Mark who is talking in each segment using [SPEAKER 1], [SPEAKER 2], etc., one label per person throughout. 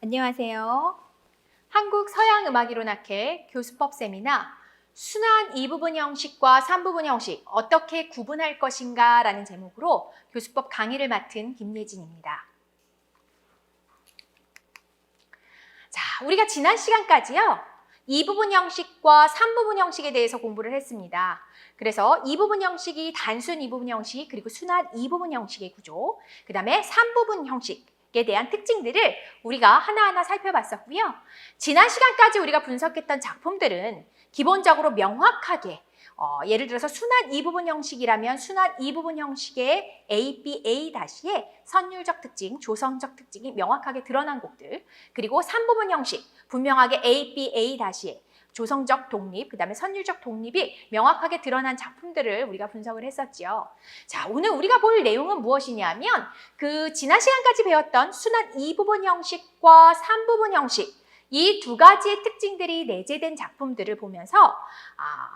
[SPEAKER 1] 안녕하세요. 한국 서양음악이론학회 교수법 세미나 순환 2부분 형식과 3부분 형식 어떻게 구분할 것인가 라는 제목으로 교수법 강의를 맡은 김예진입니다. 자, 우리가 지난 시간까지요. 2부분 형식과 3부분 형식에 대해서 공부를 했습니다. 그래서 2부분 형식이 단순 2부분 형식 그리고 순환 2부분 형식의 구조, 그 다음에 3부분 형식에 대한 특징들을 우리가 하나하나 살펴봤었고요. 지난 시간까지 우리가 분석했던 작품들은 기본적으로 명확하게 예를 들어서 순환 2부분 형식이라면 순환 2부분 형식의 A, B, A-의 선율적 특징, 조성적 특징이 명확하게 드러난 곡들, 그리고 3부분 형식, 분명하게 A, B, A-의 조성적 독립, 그 다음에 선율적 독립이 명확하게 드러난 작품들을 우리가 분석을 했었죠. 자, 오늘 우리가 볼 내용은 무엇이냐면 지난 시간까지 배웠던 순환 2부분 형식과 3부분 형식, 이 두 가지의 특징들이 내재된 작품들을 보면서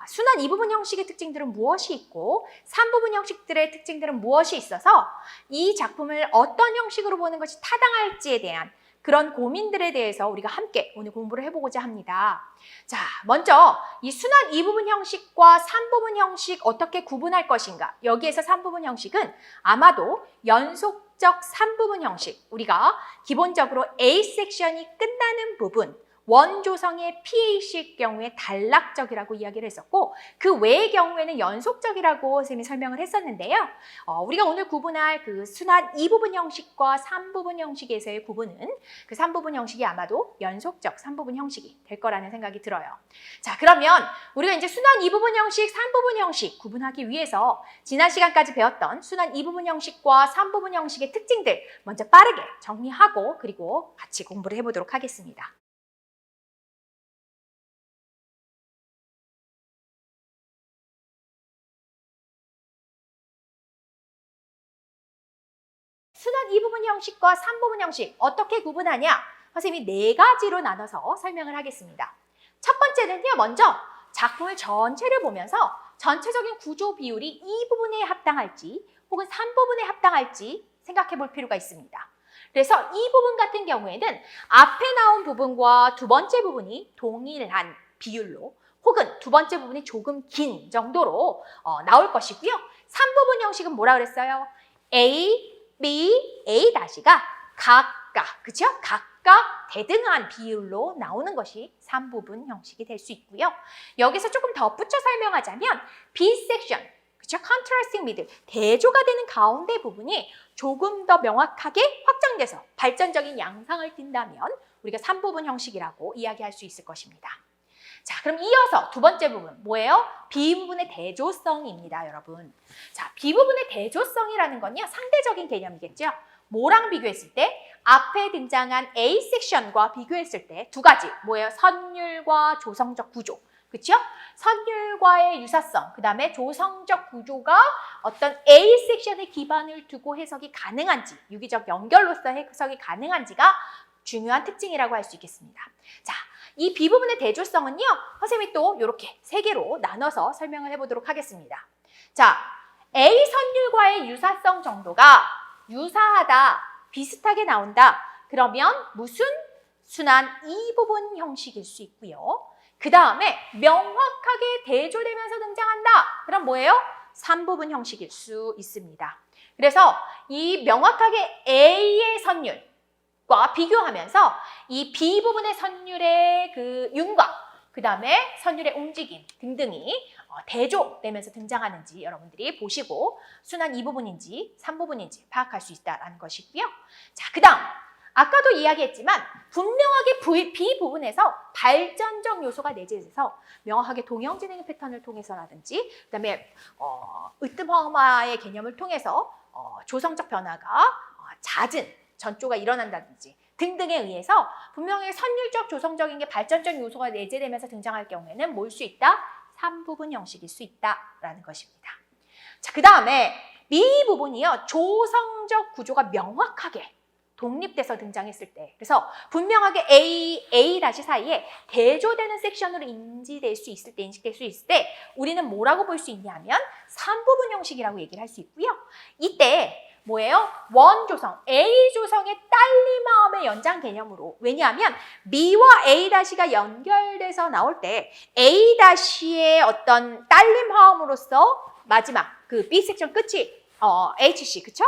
[SPEAKER 1] 순환 2부분 형식의 특징들은 무엇이 있고 3부분 형식들의 특징들은 무엇이 있어서 이 작품을 어떤 형식으로 보는 것이 타당할지에 대한 그런 고민들에 대해서 우리가 함께 오늘 공부를 해보고자 합니다. 자, 먼저 이 순환 2부분 형식과 3부분 형식 어떻게 구분할 것인가? 여기에서 3부분 형식은 아마도 연속적 3부분 형식, 우리가 기본적으로 A 섹션이 끝나는 부분, 원조성의 PAC일 경우에 단락적이라고 이야기를 했었고 그 외의 경우에는 연속적이라고 선생님이 설명을 했었는데요. 우리가 오늘 구분할 순환 2부분 형식과 3부분 형식에서의 구분은 그 3부분 형식이 아마도 연속적 3부분 형식이 될 거라는 생각이 들어요. 자, 그러면 우리가 이제 순환 2부분 형식, 3부분 형식 구분하기 위해서 지난 시간까지 배웠던 순환 2부분 형식과 3부분 형식의 특징들 먼저 빠르게 정리하고 그리고 같이 공부를 해보도록 하겠습니다. 순환 2부분 형식과 3부분 형식 어떻게 구분하냐? 선생님이 4가지로 나눠서 설명을 하겠습니다. 첫 번째는요, 먼저 작품을 전체를 보면서 전체적인 구조 비율이 2부분에 합당할지 혹은 3부분에 합당할지 생각해 볼 필요가 있습니다. 그래서 이 부분 같은 경우에는 앞에 나온 부분과 두 번째 부분이 동일한 비율로 혹은 두 번째 부분이 조금 긴 정도로 나올 것이고요. 3부분 형식은 뭐라 그랬어요? A, B, A-가 각각, 그쵸? 각각 대등한 비율로 나오는 것이 3부분 형식이 될 수 있고요. 여기서 조금 덧붙여 설명하자면 B 섹션, 그쵸? Contrasting middle, 대조가 되는 가운데 부분이 조금 더 명확하게 확장돼서 발전적인 양상을 띈다면 우리가 3부분 형식이라고 이야기할 수 있을 것입니다. 자, 그럼 이어서 두 번째 부분 뭐예요? B 부분의 대조성입니다, 여러분. 자, B 부분의 대조성이라는 건요, 상대적인 개념이겠죠. 뭐랑 비교했을 때? 앞에 등장한 A 섹션과 비교했을 때 두 가지, 뭐예요? 선율과 조성적 구조, 그렇죠? 선율과의 유사성, 그 다음에 조성적 구조가 어떤 A 섹션의 기반을 두고 해석이 가능한지, 유기적 연결로서 해석이 가능한지가 중요한 특징이라고 할 수 있겠습니다. 자, 이 B 부분의 대조성은요, 선생님이 또 이렇게 3개로 나눠서 설명을 해보도록 하겠습니다. 자, A 선율과의 유사성 정도가 유사하다, 비슷하게 나온다. 그러면 무슨 순환 2부분 형식일 수 있고요. 그 다음에 명확하게 대조되면서 등장한다. 그럼 뭐예요? 3부분 형식일 수 있습니다. 그래서 이 명확하게 A의 선율 과 비교하면서 이 B 부분의 선율의 윤곽, 그 다음에 선율의 움직임 등등이 대조되면서 등장하는지 여러분들이 보시고 순환 2부분인지 3부분인지 파악할 수 있다는 것이고요. 자, 그 다음 아까도 이야기했지만 분명하게 B 부분에서 발전적 요소가 내재돼서 명확하게 동형진행 패턴을 통해서라든지 그 다음에 으뜸화의 개념을 통해서 조성적 변화가 잦은 전조가 일어난다든지 등등에 의해서 분명히 선율적, 조성적인 게 발전적 요소가 내재되면서 등장할 경우에는 뭘 수 있다? 3부분 형식일 수 있다라는 것입니다. 자, 그 다음에 B 부분이요. 조성적 구조가 명확하게 독립돼서 등장했을 때, 그래서 분명하게 A 사이에 대조되는 섹션으로 인식될 수 있을 때 우리는 뭐라고 볼 수 있냐면 3부분 형식이라고 얘기를 할 수 있고요. 이때 뭐예요? 원조성, A조성의 딸림화음의 연장 개념으로. 왜냐하면 B와 A-가 연결돼서 나올 때 A-의 어떤 딸림화음으로서 마지막 그 B 섹션 끝이 HC, 그쵸?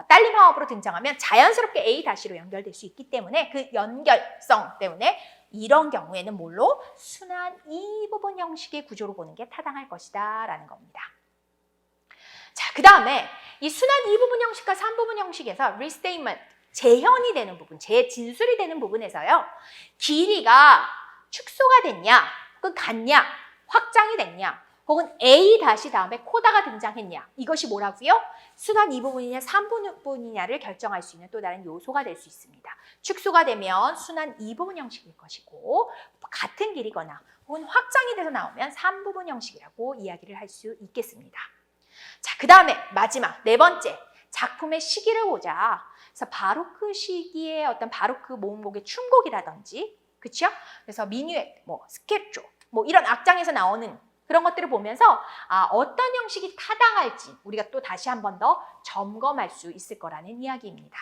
[SPEAKER 1] 딸림화음으로 등장하면 자연스럽게 A-로 연결될 수 있기 때문에 그 연결성 때문에 이런 경우에는 뭘로? 순환 이 부분 형식의 구조로 보는 게 타당할 것이다 라는 겁니다. 자, 그 다음에 이 순환 이 부분 형식과 3부분 형식에서 restatement, 재현이 되는 부분, 재진술이 되는 부분에서요. 길이가 축소가 됐냐, 혹은 같냐, 확장이 됐냐, 혹은 A 다음에 코다가 등장했냐. 이것이 뭐라고요? 순환 이 부분이냐 3부분이냐를 결정할 수 있는 또 다른 요소가 될 수 있습니다. 축소가 되면 순환 이 부분 형식일 것이고 같은 길이거나 혹은 확장이 돼서 나오면 3부분 형식이라고 이야기를 할 수 있겠습니다. 자, 그 다음에 마지막 네 번째, 작품의 시기를 보자. 그래서 바로크 시기의 어떤 바로크 모음곡의 춤곡이라든지, 그렇죠? 그래서 미뉴엣, 스케초, 이런 악장에서 나오는 그런 것들을 보면서 어떤 형식이 타당할지 우리가 또 다시 한 번 더 점검할 수 있을 거라는 이야기입니다.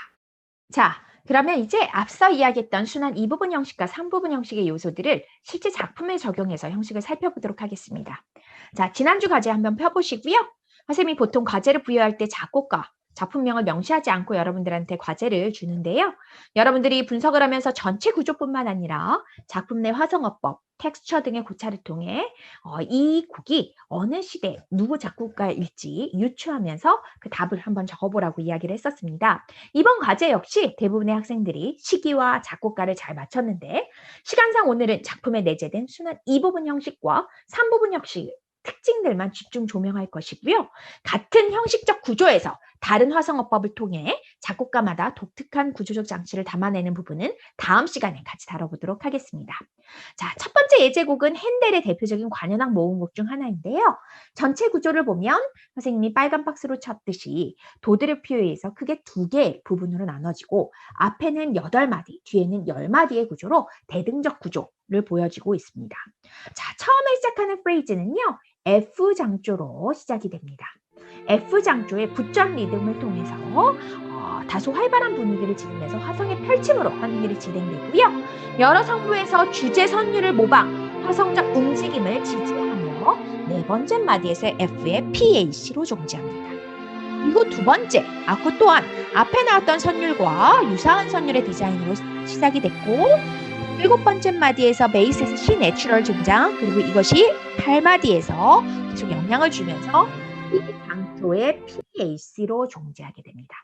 [SPEAKER 2] 자, 그러면 이제 앞서 이야기했던 순환 2부분 형식과 3부분 형식의 요소들을 실제 작품에 적용해서 형식을 살펴보도록 하겠습니다. 자, 지난주 과제 한번 펴보시고요. 선생님이 보통 과제를 부여할 때 작곡가, 작품명을 명시하지 않고 여러분들한테 과제를 주는데요. 여러분들이 분석을 하면서 전체 구조뿐만 아니라 작품 내 화성어법, 텍스처 등의 고찰을 통해 이 곡이 어느 시대 누구 작곡가일지 유추하면서 그 답을 한번 적어보라고 이야기를 했었습니다. 이번 과제 역시 대부분의 학생들이 시기와 작곡가를 잘 맞췄는데 시간상 오늘은 작품에 내재된 순환 2부분 형식과 3부분 형식 특징들만 집중 조명할 것이고요. 같은 형식적 구조에서 다른 화성어법을 통해 작곡가마다 독특한 구조적 장치를 담아내는 부분은 다음 시간에 같이 다뤄보도록 하겠습니다. 자, 첫 번째 예제곡은 핸델의 대표적인 관현악 모음곡 중 하나인데요. 전체 구조를 보면 선생님이 빨간 박스로 쳤듯이 도드레표에 의해서 크게 두 개의 부분으로 나눠지고 앞에는 8마디, 뒤에는 10마디의 구조로 대등적 구조를 보여지고 있습니다. 자, 처음에 시작하는 프레이즈는요. F장조로 시작이 됩니다. F장조의 붙점 리듬을 통해서 다소 활발한 분위기를 지니면서 화성의 펼침으로 환기를 진행되고요. 여러 성부에서 주제 선율을 모방, 화성적 움직임을 지지하며 네 번째 마디에서 F의 PAC로 종지합니다. 그리고 두 번째, 악구 또한 앞에 나왔던 선율과 유사한 선율의 디자인으로 시작이 됐고 일곱 번째 마디에서 베이스에서 C 내추럴 등장, 그리고 이것이 8마디에서 계속 영향을 주면서 이 장조의 PAC로 종지하게 됩니다.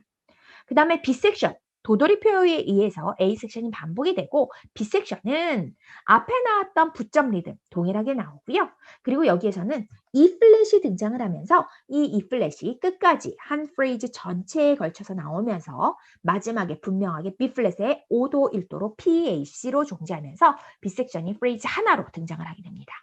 [SPEAKER 2] 그 다음에 B섹션, 도돌이표에 의해서 A섹션이 반복이 되고 B섹션은 앞에 나왔던 붙점 리듬 동일하게 나오고요. 그리고 여기에서는 E플랫이 등장을 하면서 이 E플랫이 끝까지 한 프레이즈 전체에 걸쳐서 나오면서 마지막에 분명하게 B플랫의 5도 1도로 PAC로 종지하면서 B섹션이 프레이즈 하나로 등장을 하게 됩니다.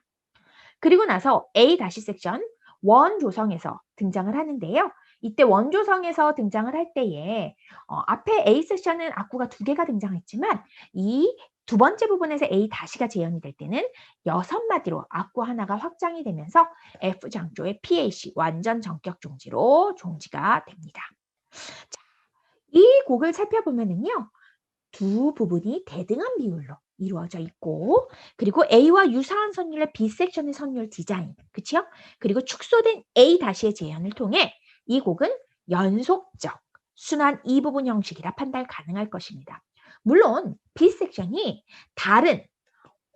[SPEAKER 2] 그리고 나서 A 다시 섹션 원조성에서 등장을 하는데요. 이때 원조성에서 등장을 할 때에 앞에 A 섹션은 악구가 2개가 등장했지만 이 두 번째 부분에서 A 다시가 재현이 될 때는 6마디로 악구 하나가 확장이 되면서 F장조의 PAC 완전 전격 종지로 종지가 됩니다. 자, 이 곡을 살펴보면은요. 두 부분이 대등한 비율로 이루어져 있고 그리고 A와 유사한 선율의 B 섹션의 선율 디자인, 그렇죠? 그리고 축소된 A 다시의 재현을 통해 이 곡은 연속적 순환 2부분 형식이라 판단 가능할 것입니다. 물론 B 섹션이 다른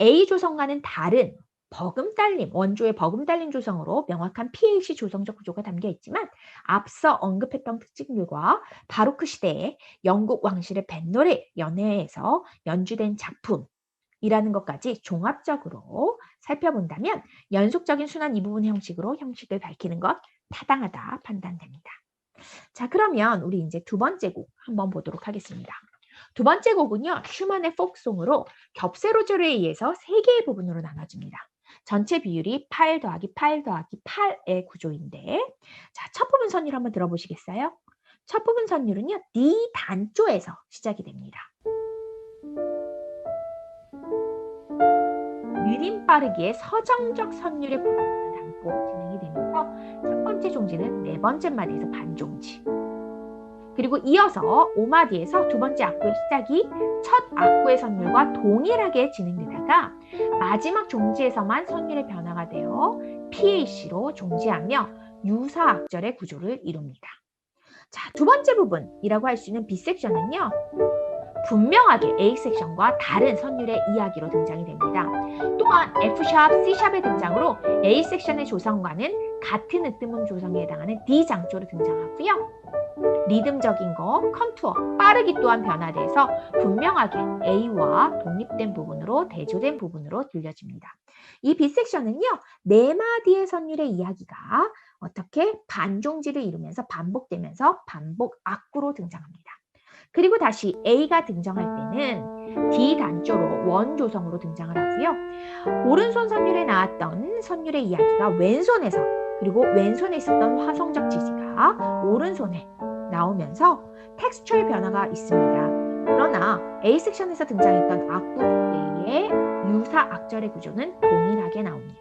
[SPEAKER 2] A 조성과는 다른 버금달림, 원조의 버금달림 조성으로 명확한 PAC 조성적 구조가 담겨 있지만 앞서 언급했던 특징들과 바로크 시대의 영국 왕실의 뱃노래 연회에서 연주된 작품이라는 것까지 종합적으로 살펴본다면 연속적인 순환 2부분 형식으로 형식을 밝히는 것 타당하다 판단됩니다. 자, 그러면 우리 이제 두 번째 곡 한번 보도록 하겠습니다. 두 번째 곡은요. 슈만의 폭송으로 겹세로절에 의해서 3개의 부분으로 나눠집니다. 전체 비율이 8 더하기 8 더하기 8의 구조인데 자, 첫 부분 선율 한번 들어보시겠어요? 첫 부분 선율은요. D 단조에서 시작이 됩니다. 느림 빠르기의 서정적 선율의 부분을 담고 진행이 되면서 첫 번째 종지는 네 번째 마디에서 반종지, 그리고 이어서 5마디에서 두 번째 악구의 시작이 첫 악구의 선율과 동일하게 진행되다가 마지막 종지에서만 선율의 변화가 되어 PAC로 종지하며 유사 악절의 구조를 이룹니다. 자, 두 번째 부분이라고 할 수 있는 B 섹션은요. 분명하게 A 섹션과 다른 선율의 이야기로 등장이 됩니다. 또한 F샵, C샵의 등장으로 A 섹션의 조성과는 같은 으뜸음 조성에 해당하는 D 장조로 등장하고요. 리듬적인 거, 컨투어, 빠르기 또한 변화돼서 분명하게 A와 독립된 부분으로 대조된 부분으로 들려집니다. 이 B 섹션은요. 네 마디의 선율의 이야기가 어떻게 반종지를 이루면서 반복되면서 반복 악구로 등장합니다. 그리고 다시 A가 등장할 때는 D 단조로 원 조성으로 등장을 하고요. 오른손 선율에 나왔던 선율의 이야기가 왼손에서 그리고 왼손에 있었던 화성적 지지가 오른손에 나오면서 텍스처의 변화가 있습니다. 그러나 A 섹션에서 등장했던 악구 두 개의 유사 악절의 구조는 동일하게 나옵니다.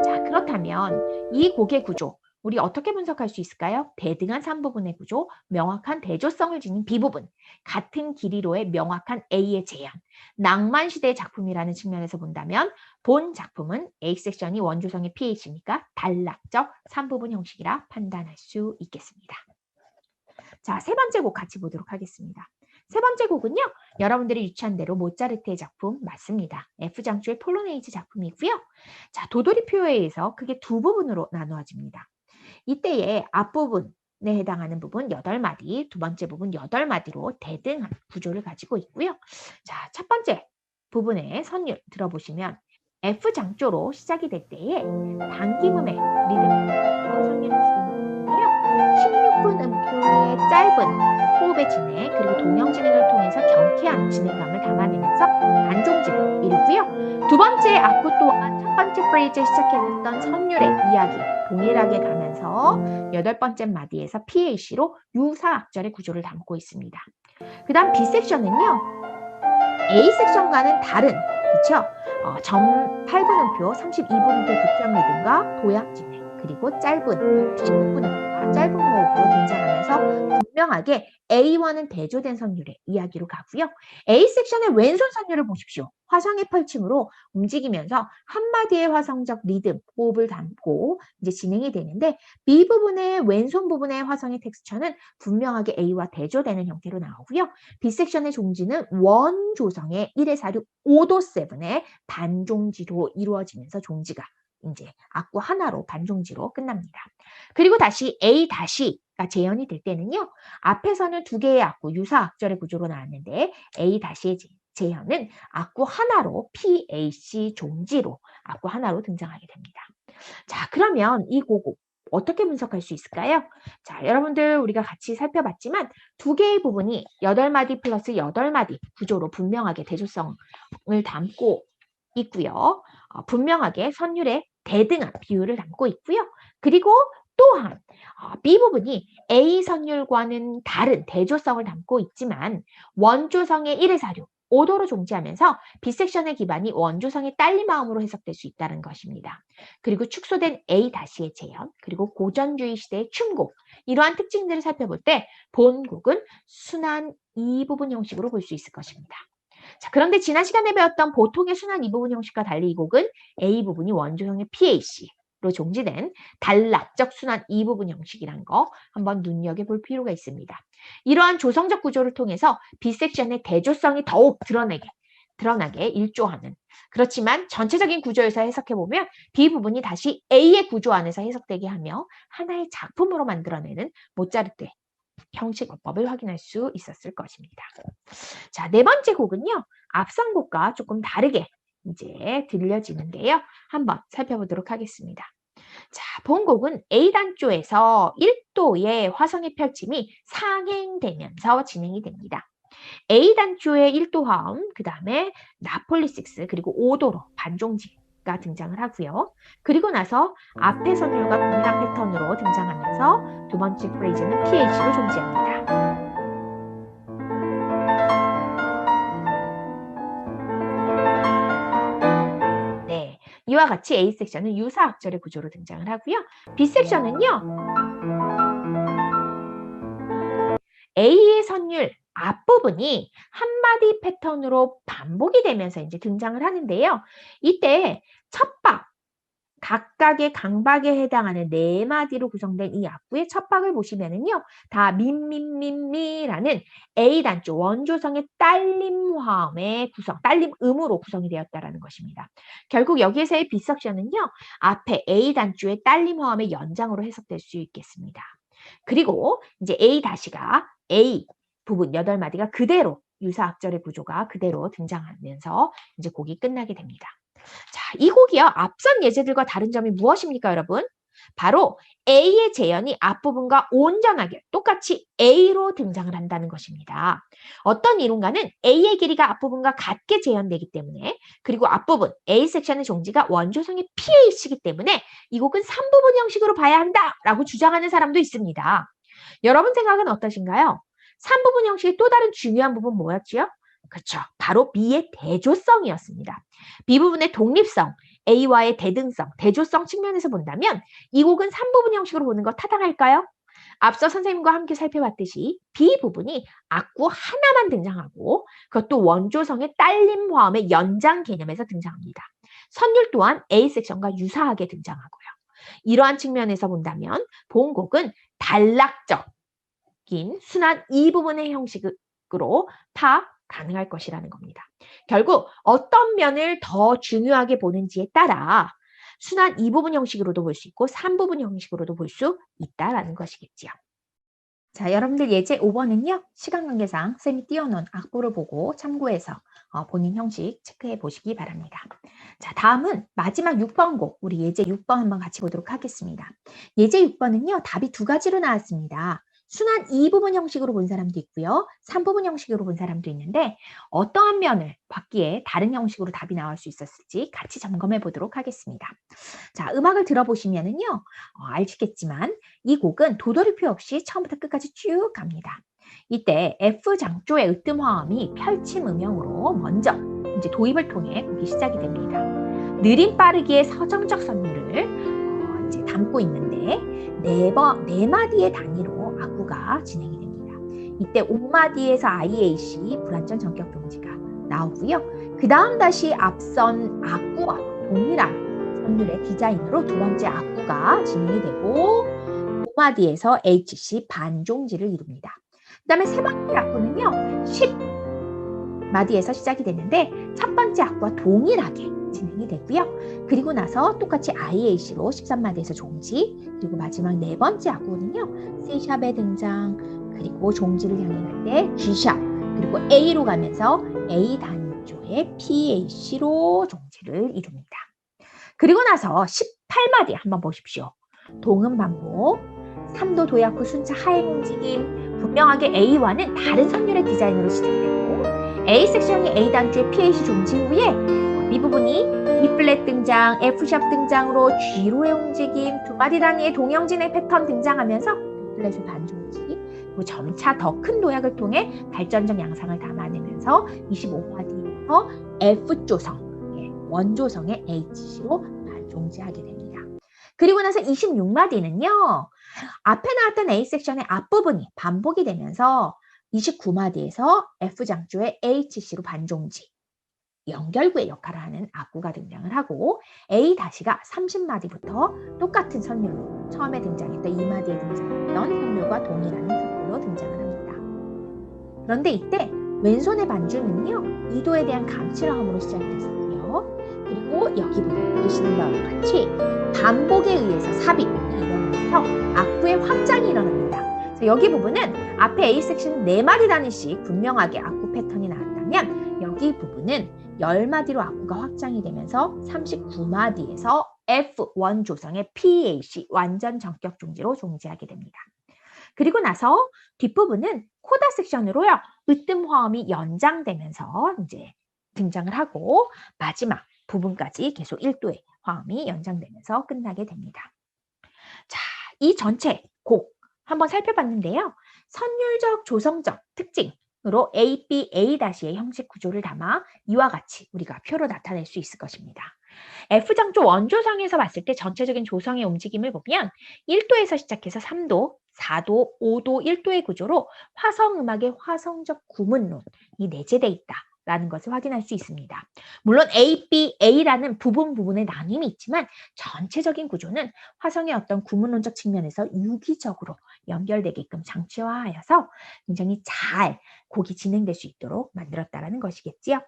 [SPEAKER 2] 자, 그렇다면 이 곡의 구조 우리 어떻게 분석할 수 있을까요? 대등한 3부분의 구조, 명확한 대조성을 지닌 B부분, 같은 길이로의 명확한 A의 제한, 낭만시대의 작품이라는 측면에서 본다면 본 작품은 A 섹션이 원조성의 PH니까 단락적 3부분 형식이라 판단할 수 있겠습니다. 자, 세 번째 곡 같이 보도록 하겠습니다. 세 번째 곡은요. 여러분들이 유추한 대로 모차르트의 작품 맞습니다. F장조의 폴로네이즈 작품이고요. 자, 도돌이표에 의해서 크게 두 부분으로 나누어집니다. 이때의 앞부분에 해당하는 부분 8마디, 두 번째 부분 8마디로 대등한 구조를 가지고 있고요. 자, 첫 번째 부분의 선율 들어보시면 F장조로 시작이 될 때에 단기음의 리듬 선율을 주는데요. 16분 음표의 짧은 호흡의 진행 그리고 동형 진행을 통해서 경쾌한 진행감을 담아내면서 반종지를 이루고요. 두 번째 악구 또한 첫 번째 프레이즈에 시작했던 선율의 이야기 동일하게 가면서 8번째 마디에서 PAC로 유사 악절의 구조를 담고 있습니다. 그 다음 B 섹션은요. A 섹션과는 다른 그렇죠? 8분음표, 32분음표 득점 리듬과 도약 진행 그리고 짧은 16분음표가 짧은 호흡으로 등장하면서 분명하게 A와는 대조된 선율의 이야기로 가고요. A 섹션의 왼손 선율을 보십시오. 화성의 펼침으로 움직이면서 한마디의 화성적 리듬, 호흡을 담고 이제 진행이 되는데 B 부분의 왼손 부분의 화성의 텍스처는 분명하게 A와 대조되는 형태로 나오고요. B 섹션의 종지는 원 조성의 1의 4, 6, 5도 7의 반종지로 이루어지면서 종지가 이제 악구 하나로 반종지로 끝납니다. 그리고 다시 A 다시가 재현이 될 때는요. 앞에서는 두 개의 악구 유사 악절의 구조로 나왔는데 A 다시의 재현은 악구 하나로 PAC 종지로 악구 하나로 등장하게 됩니다. 자, 그러면 이 곡 어떻게 분석할 수 있을까요? 자, 여러분들 우리가 같이 살펴봤지만 두 개의 부분이 8마디 플러스 8마디 구조로 분명하게 대조성을 담고 있고요. 분명하게 선율의 대등한 비율을 담고 있고요. 그리고 또한 B 부분이 A 선율과는 다른 대조성을 담고 있지만 원조성의 1의 4, 6, 5도로 종지하면서 B 섹션의 기반이 원조성의 딸리마음으로 해석될 수 있다는 것입니다. 그리고 축소된 A 다시의 재현, 그리고 고전주의 시대의 춤곡 이러한 특징들을 살펴볼 때 본곡은 순환 2부분 형식으로 볼 수 있을 것입니다. 자, 그런데 지난 시간에 배웠던 보통의 순환 2부분 형식과 달리 이 곡은 A 부분이 원조성의 PAC로 종지된 단락적 순환 2부분 형식이란 거 한번 눈여겨볼 필요가 있습니다. 이러한 조성적 구조를 통해서 B 섹션의 대조성이 더욱 드러나게 일조하는 그렇지만 전체적인 구조에서 해석해보면 B 부분이 다시 A의 구조 안에서 해석되게 하며 하나의 작품으로 만들어내는 모차르트의 형식어법을 확인할 수 있었을 것입니다. 자, 네 번째 곡은요. 앞선 곡과 조금 다르게 이제 들려지는데요. 한번 살펴보도록 하겠습니다. 자, 본 곡은 A 단조에서 1도의 화성의 펼침이 상행되면서 진행이 됩니다. A 단조의 1도 화음, 그 다음에 나폴리 6, 그리고 5도로 반종지가 등장을 하고요. 그리고 나서 앞의 선율과 동일한 패턴으로 등장하면서 두 번째 프레이즈는 PH로 종지합니다. 네, 이와 같이 A 섹션은 유사 악절의 구조로 등장을 하고요. B 섹션은요. A의 선율 앞부분이 한마디 패턴으로 반복이 되면서 이제 등장을 하는데요. 이때 첫박, 각각의 강박에 해당하는 4마디로 구성된 이 악구의 첫박을 보시면은요. 다 민민민미라는 A 단조 원조성의 딸림 화음의 구성, 딸림 음으로 구성이 되었다라는 것입니다. 결국 여기에서의 비석션은요. 앞에 A 단조의 딸림 화음의 연장으로 해석될 수 있겠습니다. 그리고 이제 A 다시가 A 부분 8마디가 그대로 유사악절의 구조가 그대로 등장하면서 이제 곡이 끝나게 됩니다. 자, 이 곡이요. 앞선 예제들과 다른 점이 무엇입니까, 여러분? 바로 A의 재현이 앞부분과 온전하게 똑같이 A로 등장을 한다는 것입니다. 어떤 이론가는 A의 길이가 앞부분과 같게 재현되기 때문에 그리고 앞부분 A 섹션의 종지가 원조성의 PAC이기 때문에 이 곡은 3부분 형식으로 봐야 한다라고 주장하는 사람도 있습니다. 여러분 생각은 어떠신가요? 3부분 형식의 또 다른 중요한 부분 뭐였지요? 그렇죠. 바로 B의 대조성이었습니다. B 부분의 독립성, A와의 대등성, 대조성 측면에서 본다면 이 곡은 3부분 형식으로 보는 거 타당할까요? 앞서 선생님과 함께 살펴봤듯이 B 부분이 악구 하나만 등장하고 그것도 원조성의 딸림 화음의 연장 개념에서 등장합니다. 선율 또한 A 섹션과 유사하게 등장하고요. 이러한 측면에서 본다면 본곡은 단락적인 순환 이 부분의 형식으로 파 가능할 것이라는 겁니다. 결국 어떤 면을 더 중요하게 보는지에 따라 순환 2부분 형식으로도 볼 수 있고 3부분 형식으로도 볼 수 있다라는 것이겠지요. 자, 여러분들 예제 5번은요. 시간 관계상 쌤이 띄워놓은 악보를 보고 참고해서 본인 형식 체크해 보시기 바랍니다. 자, 다음은 마지막 6번 곡, 우리 예제 6번 한번 같이 보도록 하겠습니다. 예제 6번은요. 답이 2가지로 나왔습니다. 순환 2부분 형식으로 본 사람도 있고요. 3부분 형식으로 본 사람도 있는데 어떠한 면을 봤기에 다른 형식으로 답이 나올 수 있었을지 같이 점검해 보도록 하겠습니다. 자, 음악을 들어보시면은요. 아시겠지만 이 곡은 도돌이표 없이 처음부터 끝까지 쭉 갑니다. 이때 F 장조의 으뜸 화음이 펼침 음형으로 먼저 이제 도입을 통해 곡이 시작이 됩니다. 느림 빠르기의 서정적 선율을 이제 담고 있는데 네 마디의 단위로 악구가 진행이 됩니다. 이때 5마디에서 IAC 불완전 전격 동지가 나오고요. 그 다음 다시 앞선 악구와 동일한 선율의 디자인으로 두 번째 악구가 진행이 되고 5마디에서 HC 반종지를 이룹니다. 그 다음에 세 번째 악구는요. 10마디에서 시작이 되는데 첫 번째 악구와 동일하게 진행이 되고요. 그리고 나서 똑같이 IAC로 13마디에서 종지, 그리고 마지막 네 번째 악구는요. C샵의 등장, 그리고 종지를 향해 갈 때 G샵, 그리고 A로 가면서 A 단조의 PAC로 종지를 이룹니다. 그리고 나서 18마디 한번 보십시오. 동음 반복, 3도 도약 후 순차 하행 움직임, 분명하게 A와는 다른 선율의 디자인으로 시작되고 A 섹션이 A 단조의 PAC 종지 후에 B 부분이 E 플랫 등장, F 샵 등장으로 G로의 움직임, 두 마디 단위의 동형진의 패턴 등장하면서 B 플랫의 반종지, 그리고 점차 더 큰 도약을 통해 발전적 양상을 담아내면서 25마디에서 F 조성, 원조성의 HC로 반종지하게 됩니다. 그리고 나서 26마디는요. 앞에 나왔던 A 섹션의 앞부분이 반복이 되면서 29마디에서 F 장조의 HC로 반종지, 연결구의 역할을 하는 악구가 등장을 하고 A 다시가 30마디부터 똑같은 선율로 처음에 등장했던 2마디에 등장했던 선율과 동일한 선율로 등장을 합니다. 그런데 이때 왼손의 반주는요. 2도에 대한 감칠함으로 시작이 됐었고요. 그리고 여기 보시는 바와 같이 반복에 의해서 삽입이 일어나면서 악구의 확장이 일어납니다. 그래서 여기 부분은 앞에 A 섹션 4마디 단위씩 분명하게 악구 패턴이 나왔다면 여기 부분은 10마디로 악구가 확장이 되면서 39마디에서 F1 조성의 PAC 완전 전격 종지로 종지하게 됩니다. 그리고 나서 뒷부분은 코다 섹션으로요. 으뜸 화음이 연장되면서 이제 등장을 하고 마지막 부분까지 계속 1도의 화음이 연장되면서 끝나게 됩니다. 자, 이 전체 곡 한번 살펴봤는데요. 선율적 조성적 특징으로 A, B, A-의 형식 구조를 담아 이와 같이 우리가 표로 나타낼 수 있을 것입니다. F장조 원조성에서 봤을 때 전체적인 조성의 움직임을 보면 1도에서 시작해서 3도, 4도, 5도, 1도의 구조로 화성음악의 화성적 구문론, 이 내재돼 있다라는 것을 확인할 수 있습니다. 물론 A, B, A라는 부분의 나눔이 있지만 전체적인 구조는 화성의 어떤 구문론적 측면에서 유기적으로 연결되게끔 장치화하여서 굉장히 잘 곡이 진행될 수 있도록 만들었다라는 것이겠지요.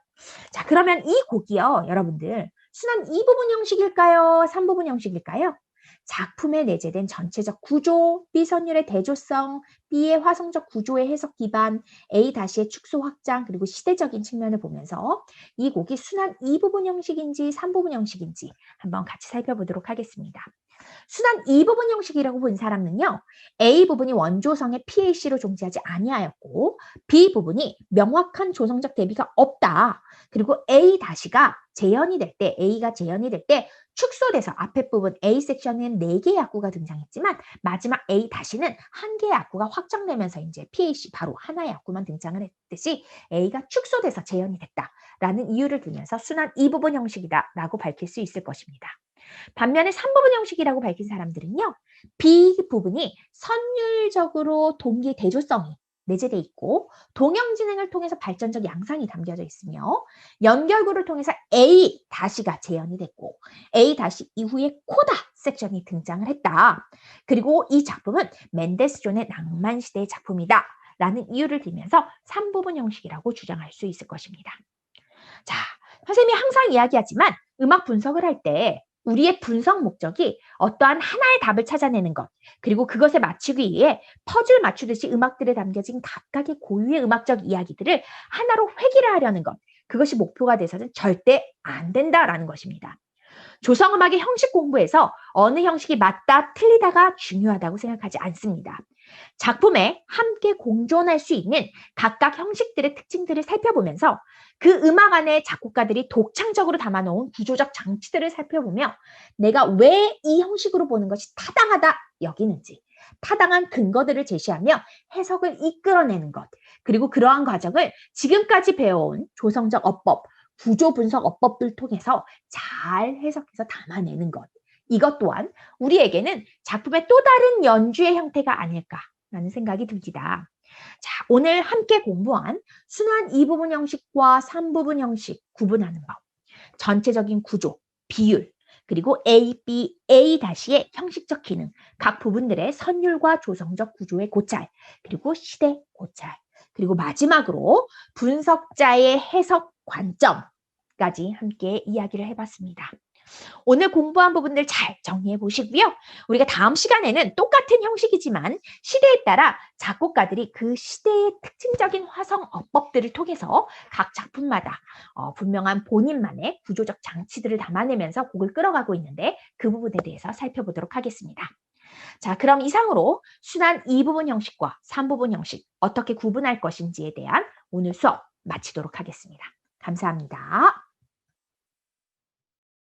[SPEAKER 2] 자, 그러면 이 곡이요, 여러분들 순환 2부분 형식일까요? 3부분 형식일까요? 작품에 내재된 전체적 구조, B 선율의 대조성, B의 화성적 구조의 해석 기반, A-의 축소 확장, 그리고 시대적인 측면을 보면서 이 곡이 순환 2부분 형식인지 3부분 형식인지 한번 같이 살펴보도록 하겠습니다. 순환 2부분 형식이라고 본 사람은요. A 부분이 원조성의 PAC로 존재하지 아니하였고 B 부분이 명확한 조성적 대비가 없다. 그리고 A-가 재현이 될 때, A가 재현이 될 때 축소돼서 앞에 부분 A 섹션에는 4개의 악구가 등장했지만 마지막 A-는 1개의 악구가 확장되면서 이제 PAC 바로 하나의 악구만 등장을 했듯이 A가 축소돼서 재현이 됐다라는 이유를 들면서 순환 2부분 형식이다라고 밝힐 수 있을 것입니다. 반면에 3부분 형식이라고 밝힌 사람들은요. B 부분이 선율적으로 동기 대조성이 내재돼 있고 동형 진행을 통해서 발전적 양상이 담겨져 있으며 연결구를 통해서 A-가 재현이 됐고 A- 이후에 코다 섹션이 등장을 했다. 그리고 이 작품은 맨델스존의 낭만 시대의 작품이다. 라는 이유를 들면서 3부분 형식이라고 주장할 수 있을 것입니다. 자, 선생님이 항상 이야기하지만 음악 분석을 할 때 우리의 분석 목적이 어떠한 하나의 답을 찾아내는 것, 그리고 그것에 맞추기 위해 퍼즐 맞추듯이 음악들에 담겨진 각각의 고유의 음악적 이야기들을 하나로 회귀를 하려는 것, 그것이 목표가 돼서는 절대 안 된다라는 것입니다. 조성음악의 형식 공부에서 어느 형식이 맞다, 틀리다가 중요하다고 생각하지 않습니다. 작품에 함께 공존할 수 있는 각각 형식들의 특징들을 살펴보면서 그 음악 안에 작곡가들이 독창적으로 담아놓은 구조적 장치들을 살펴보며 내가 왜 이 형식으로 보는 것이 타당하다 여기는지, 타당한 근거들을 제시하며 해석을 이끌어내는 것, 그리고 그러한 과정을 지금까지 배워온 조성적 어법, 구조 분석 어법을 통해서 잘 해석해서 담아내는 것. 이것 또한 우리에게는 작품의 또 다른 연주의 형태가 아닐까라는 생각이 듭니다. 자, 오늘 함께 공부한 순환 2부분 형식과 3부분 형식 구분하는 법, 전체적인 구조, 비율, 그리고 A, B, A-의 형식적 기능, 각 부분들의 선율과 조성적 구조의 고찰, 그리고 시대 고찰, 그리고 마지막으로 분석자의 해석 관점까지 함께 이야기를 해봤습니다. 오늘 공부한 부분들 잘 정리해 보시고요. 우리가 다음 시간에는 똑같은 형식이지만 시대에 따라 작곡가들이 그 시대의 특징적인 화성 어법들을 통해서 각 작품마다 분명한 본인만의 구조적 장치들을 담아내면서 곡을 끌어가고 있는데 그 부분에 대해서 살펴보도록 하겠습니다. 자, 그럼 이상으로 순환 2부분 형식과 3부분 형식 어떻게 구분할 것인지에 대한 오늘 수업 마치도록 하겠습니다. 감사합니다.